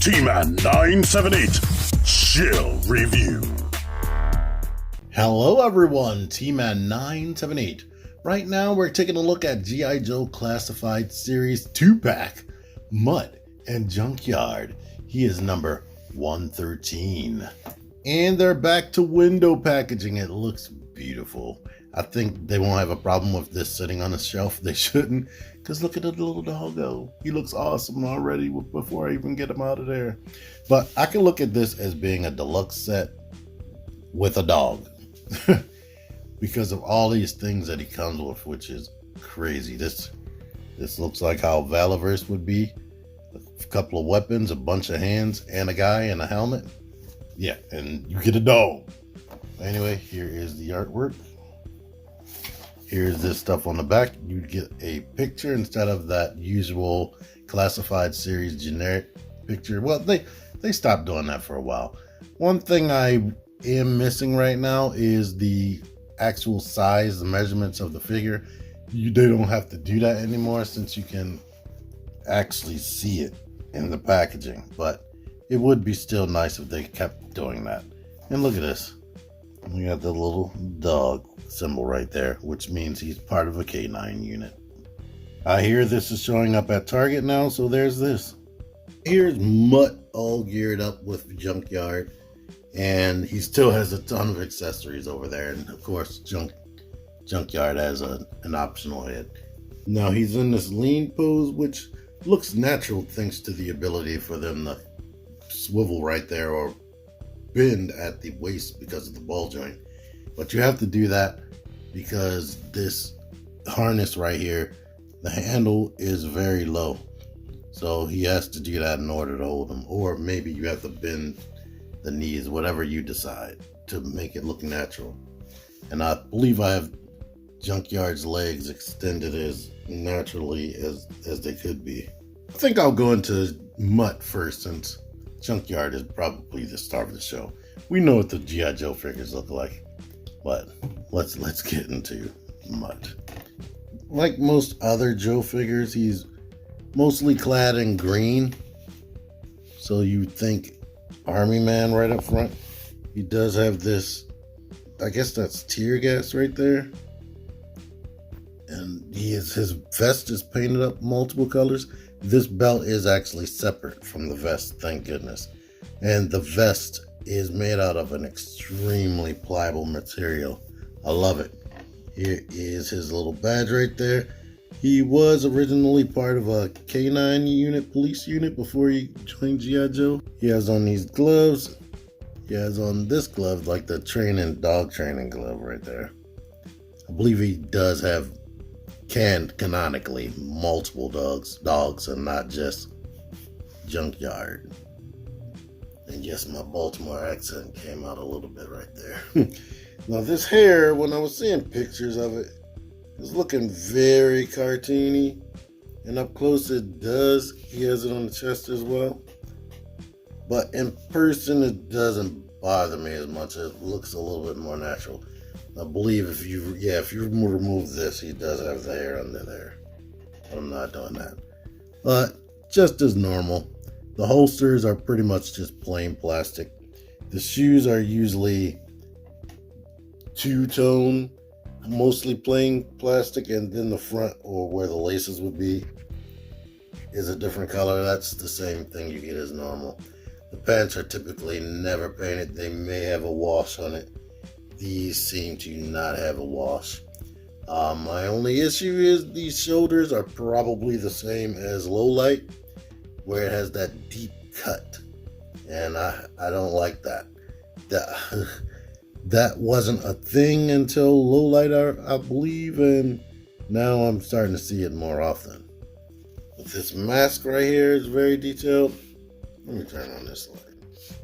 T-Man 978 Chill Review. Hello everyone, T-Man 978. Right now we're taking a look at G.I. Joe Classified Series 2-pack, Mutt and Junkyard. He is number 113. And they're back to window packaging. It looks beautiful. I think they won't have a problem with this sitting on a shelf. They shouldn't, because look at the little doggo. He looks awesome already before I even get him out of there. But I can look at this as being a deluxe set with a dog. Because of all these things that he comes with, which is crazy. This looks like how Valiverse would be. A couple of weapons, a bunch of hands, and a guy in a helmet. Yeah, and you get a dog. Anyway, here is the artwork. Here's this stuff on the back. You get a picture instead of that usual Classified Series generic picture. Well, they stopped doing that for a while. One thing I am missing right now is the actual size, the measurements of the figure. They don't have to do that anymore since you can actually see it in the packaging. But it would be still nice if they kept doing that. And look at this. We got the little dog symbol right there, which means he's part of a K9 unit. I hear this is showing up at Target now, so there's this. Here's Mutt all geared up with Junkyard, and he still has a ton of accessories over there, and of course Junkyard has an optional head. Now he's in this lean pose, which looks natural thanks to the ability for them to swivel right there or bend at the waist because of the ball joint. But you have to do that because this harness right here, the handle is very low. So he has to do that in order to hold him. Or maybe you have to bend the knees, whatever you decide, to make it look natural. And I believe I have Junkyard's legs extended as naturally as they could be. I think I'll go into Mutt first, since Junkyard is probably the star of the show. We know what the G.I. Joe figures look like, but let's get into Mutt. Like most other Joe figures, he's mostly clad in green, so you think Army Man right up front. He does have this, I guess that's tear gas right there, and his vest is painted up multiple colors. This belt is actually separate from the vest, thank goodness. And the vest is made out of an extremely pliable material. I love it. Here is his little badge right there. He was originally part of a K9 unit, police unit, before he joined G.I. Joe. He has on these gloves. He has on this glove, like the dog training glove right there. I believe he does have canonically multiple dogs and not just Junkyard. And yes, my Baltimore accent came out a little bit right there. Now this hair, when I was seeing pictures of it, it's looking very cartoony, and up close it does. He has it on the chest as well, but in person it doesn't bother me as much. It looks a little bit more natural. I believe if you remove this, he does have the hair under there. I'm not doing that. But just as normal. The holsters are pretty much just plain plastic. The shoes are usually two-tone, mostly plain plastic, and then the front, or where the laces would be, is a different color. That's the same thing you get as normal. The pants are typically never painted. They may have a wash on it. These seem to not have a wash. My only issue is these shoulders are probably the same as Lowlight, where it has that deep cut, and I don't like that. That wasn't a thing until Lowlight, I believe, and now I'm starting to see it more often. But this mask right here is very detailed. Let me turn on this light.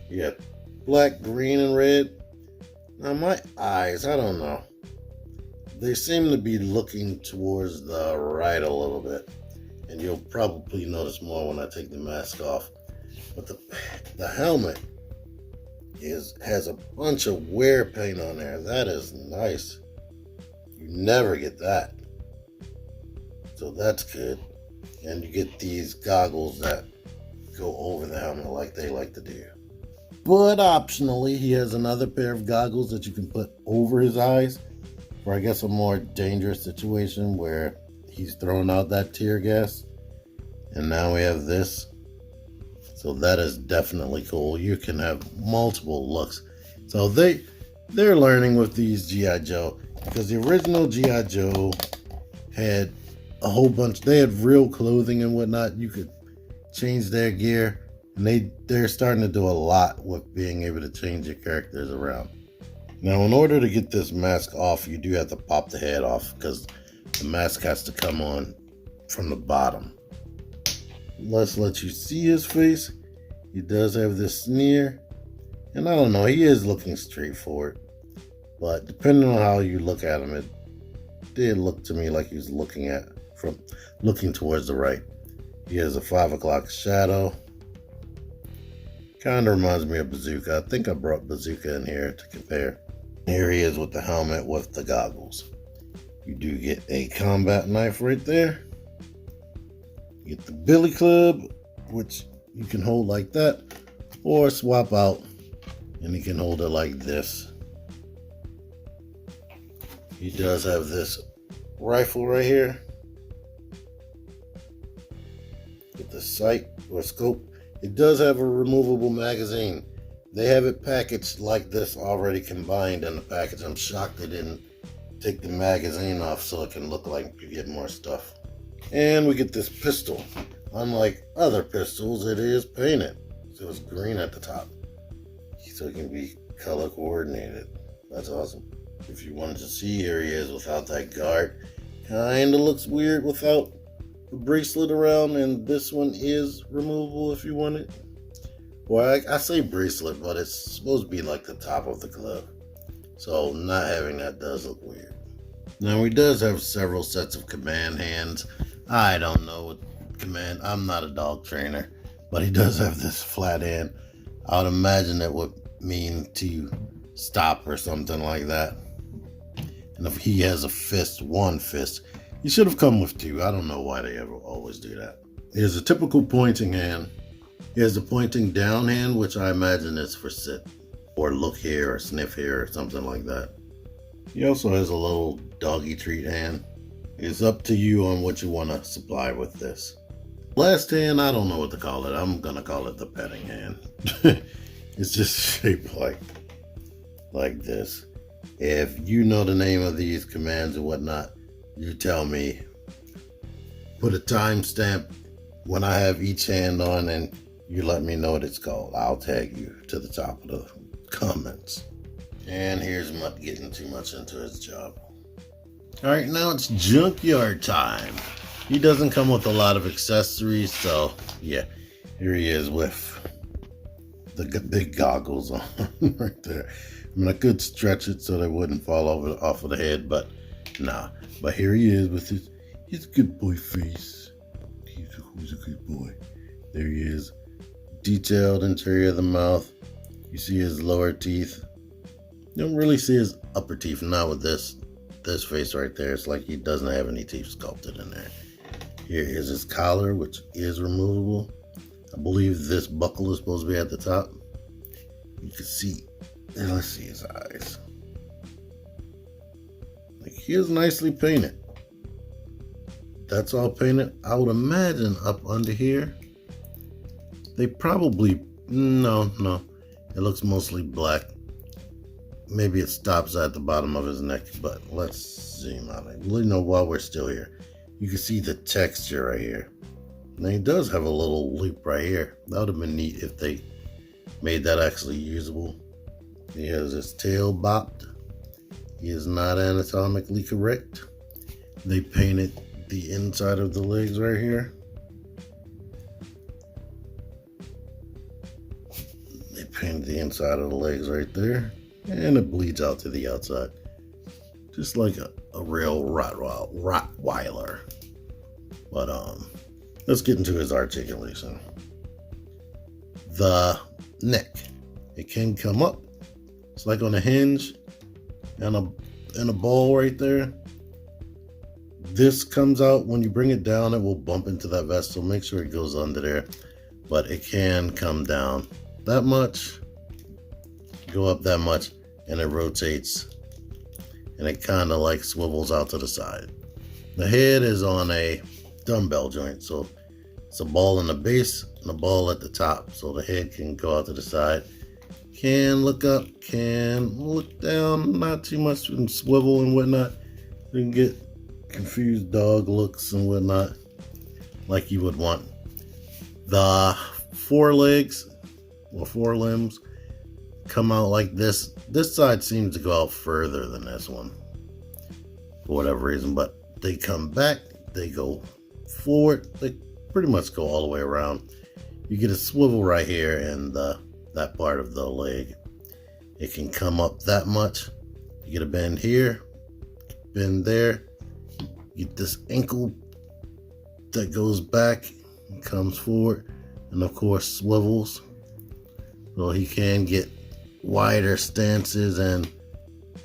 You got black, green, and red. Now my eyes, I don't know. They seem to be looking towards the right a little bit. And you'll probably notice more when I take the mask off. But the helmet has a bunch of wear paint on there. That is nice. You never get that. So that's good. And you get these goggles that go over the helmet like they like to do. But optionally, he has another pair of goggles that you can put over his eyes for, I guess, a more dangerous situation where he's throwing out that tear gas. And now we have this. So that is definitely cool. You can have multiple looks. So they're learning with these G.I. Joe, because the original G.I. Joe had a whole bunch. They had real clothing and whatnot. You could change their gear, and they're starting to do a lot with being able to change your characters around. Now, in order to get this mask off, you do have to pop the head off, because the mask has to come on from the bottom. Let's let you see his face. He does have this sneer, and I don't know, he is looking straightforward, but depending on how you look at him, it did look to me like he was looking towards the right. He has a 5 o'clock shadow. Kind of reminds me of Bazooka. I think I brought Bazooka in here to compare. Here he is with the helmet with the goggles. You do get a combat knife right there. You get the billy club, which you can hold like that, or swap out and you can hold it like this. He does have this rifle right here with the sight or scope. It does have a removable magazine. They have it packaged like this already combined in the package. I'm shocked they didn't take the magazine off so it can look like you get more stuff. And we get this pistol. Unlike other pistols, it is painted. So it's green at the top. So it can be color coordinated. That's awesome. If you wanted to see, here he is without that guard. Kinda looks weird without the bracelet around, and this one is removable if you want it. Well, I say bracelet, but it's supposed to be like the top of the glove. So not having that does look weird. Now he does have several sets of command hands. I don't know what command, I'm not a dog trainer, but he does have this flat hand. I would imagine that would mean to stop or something like that. And if he has a fist, one fist, he should have come with two. I don't know why they ever always do that. He has a typical pointing hand. He has a pointing down hand, which I imagine is for sit or look here or sniff here or something like that. He also has a little doggy treat hand. It's up to you on what you want to supply with this. Last hand, I don't know what to call it. I'm going to call it the petting hand. It's just shaped like this. If you know the name of these commands and whatnot, you tell me. Put a timestamp when I have each hand on and you let me know what it's called. I'll tag you to the top of the comments. And here's Mutt getting too much into his job. Alright, now it's Junkyard time. He doesn't come with a lot of accessories, so yeah, here he is with the big goggles on right there. I mean, I could stretch it so they wouldn't fall off of the head, but nah. But here he is with his good boy face. He's a good boy. There he is. Detailed interior of the mouth. You see his lower teeth. You don't really see his upper teeth, not with this face right there. It's like he doesn't have any teeth sculpted in there. Here is his collar, which is removable. I believe this buckle is supposed to be at the top. You can see, and let's see his eyes. Like, he is nicely painted. That's all painted. I would imagine up under here, they probably, no. It looks mostly black. Maybe it stops at the bottom of his neck, but let's zoom out. You know, while we're still here, you can see the texture right here. Now he does have a little loop right here. That would have been neat if they made that actually usable. He has his tail bopped. He is not anatomically correct. They painted the inside of the legs right here. They painted the inside of the legs right there. And it bleeds out to the outside. Just like a real Rottweiler. But let's get into his articulation. The neck. It can come up. It's like on a hinge and a ball right there. This comes out when you bring it down, it will bump into that vest, so make sure it goes under there. but it can come down that much, go up that much, and it rotates, and it kind of like swivels out to the side. The head is on a dumbbell joint, so it's a ball in the base and a ball at the top, so the head can go out to the side. Can look up, can look down, not too much, and swivel and whatnot. You can get confused dog looks and whatnot, like you would want. The forelegs or forelimbs come out like this. This side seems to go out further than this one for whatever reason, but they come back, they go forward, they pretty much go all the way around. You get a swivel right here and that part of the leg. It can come up that much. You get a bend here, bend there. You get this ankle that goes back and comes forward, and of course swivels. So he can get wider stances and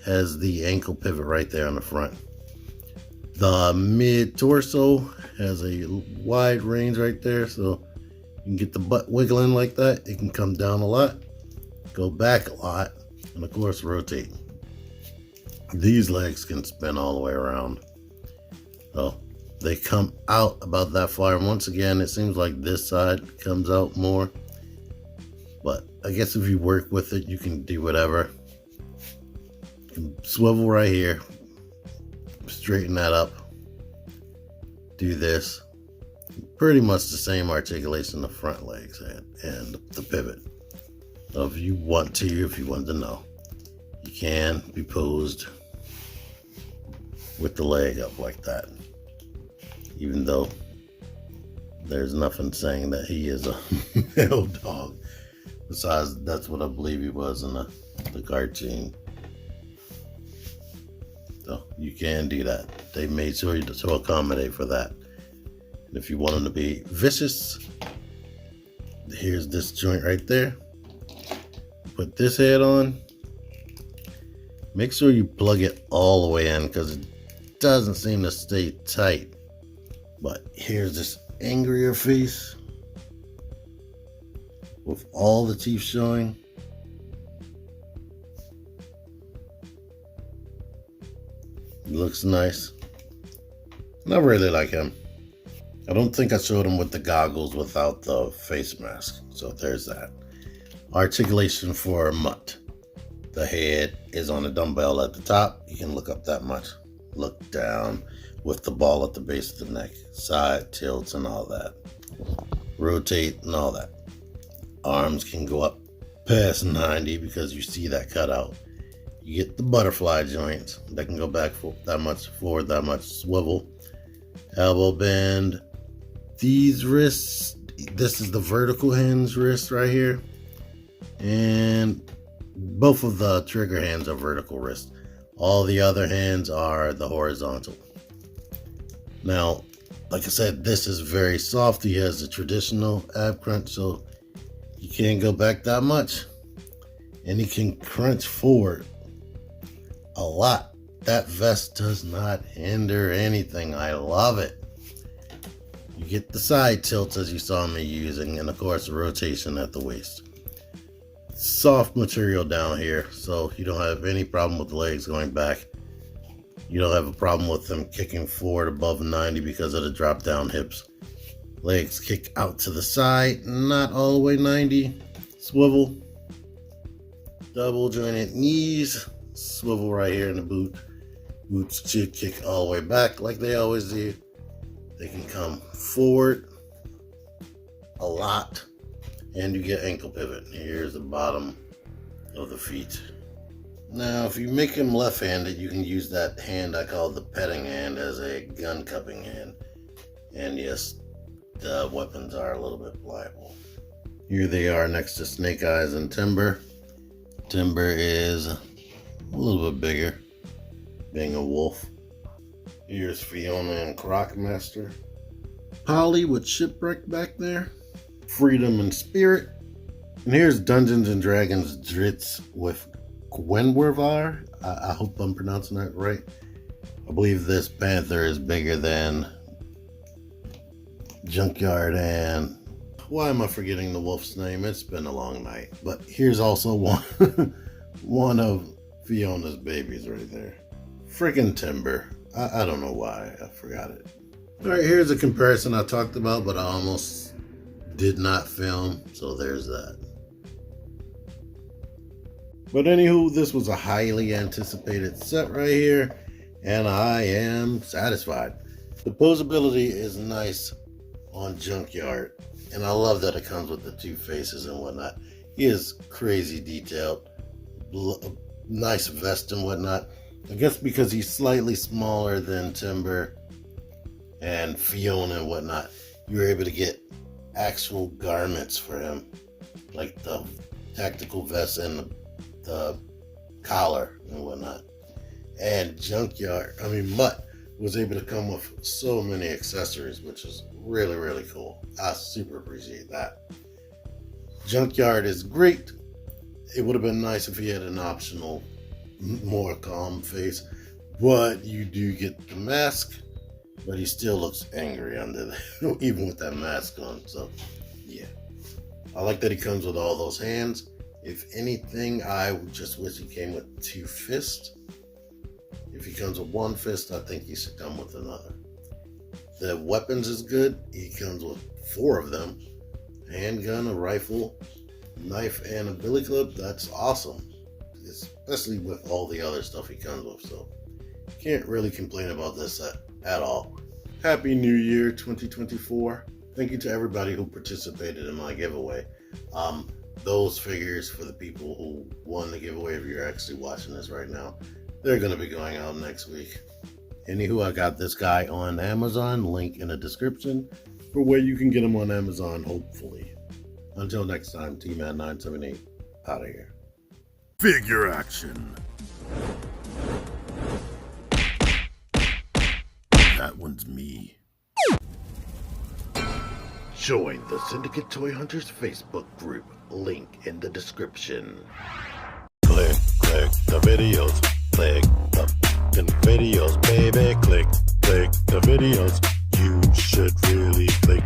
has the ankle pivot right there on the front. The mid torso has a wide range right there, so you can get the butt wiggling like that. It can come down a lot, go back a lot, and of course rotate. These legs can spin all the way around. So they come out about that far. And once again, it seems like this side comes out more. But I guess if you work with it, you can do whatever. You can swivel right here, straighten that up, do this. Pretty much the same articulation the front legs and the pivot. So if you want to know, you can be posed with the leg up like that. Even though there's nothing saying that he is a male dog. Besides, that's what I believe he was in the cartoon. So you can do that. They made sure to accommodate for that. And if you want him to be vicious, here's this joint right there. Put this head on. Make sure you plug it all the way in because it doesn't seem to stay tight. But here's this angrier face with all the teeth showing. It looks nice. And I really like him. I don't think I showed him with the goggles without the face mask. So there's that. Articulation for Mutt. The head is on a dumbbell at the top. You can look up that much. Look down with the ball at the base of the neck. Side tilts and all that. Rotate and all that. Arms can go up past 90 because you see that cutout. You get the butterfly joints that can go back for that much forward, that much swivel. Elbow bend. These wrists, this is the vertical hinge wrist right here. And both of the trigger hands are vertical wrist. All the other hands are the horizontal. Now, like I said, this is very soft. He has the traditional ab crunch, so you can't go back that much. And he can crunch forward a lot. That vest does not hinder anything. I love it. You get the side tilts as you saw me using, and of course the rotation at the waist. Soft material down here, so you don't have any problem with the legs going back. You don't have a problem with them kicking forward above 90 because of the drop down hips. Legs kick out to the side, not all the way 90. Swivel. Double jointed knees. Swivel right here in the boot. Boots kick all the way back like they always do. They can come forward a lot. And you get ankle pivot. Here's the bottom of the feet. Now, if you make him left-handed, you can use that hand I call the petting hand as a gun cupping hand. And yes, the weapons are a little bit pliable. Here they are next to Snake Eyes and Timber. Timber is a little bit bigger, being a wolf. Here's Fiona and Crocmaster. Polly with Shipwreck back there. Freedom and Spirit. And here's Dungeons and Dragons Dritz with Gwenwervar. I hope I'm pronouncing that right. I believe this panther is bigger than Junkyard and Why am I forgetting the wolf's name? It's been a long night. But here's also one, one of Fiona's babies right there. Freaking Timber. I don't know why. I forgot it. All right, here's a comparison I talked about, but I almost did not film. So there's that. But anywho, this was a highly anticipated set right here, and I am satisfied. The posability is nice on Junkyard, and I love that it comes with the two faces and whatnot. He is crazy detailed, nice vest and whatnot. I guess because he's slightly smaller than Timber and Fiona and whatnot, you're able to get actual garments for him, like the tactical vest and the collar and whatnot. And Mutt was able to come with so many accessories, which is really, really cool. I super appreciate that. Junkyard is great. It would have been nice if he had an optional, more calm face, but you do get the mask, but he still looks angry under there, even with that mask on. So, yeah. I like that he comes with all those hands. If anything, I just wish he came with two fists. If he comes with one fist, I think he should come with another. The weapons is good. He comes with 4 of them. Handgun, a rifle, knife, and a billy club. That's awesome. Especially with all the other stuff he comes with. So, can't really complain about this at all. Happy New Year 2024. Thank you to everybody who participated in my giveaway. Those figures for the people who won the giveaway, if you're actually watching this right now, they're going to be going out next week. Anywho, I got this guy on Amazon, link in the description for where you can get him on Amazon, hopefully. Until next time, T-Man978, out of here. Figure action. That one's me. Join the Syndicate Toy Hunters Facebook group, link in the description. Click the videos. Click the videos, baby. Click the videos. You should really click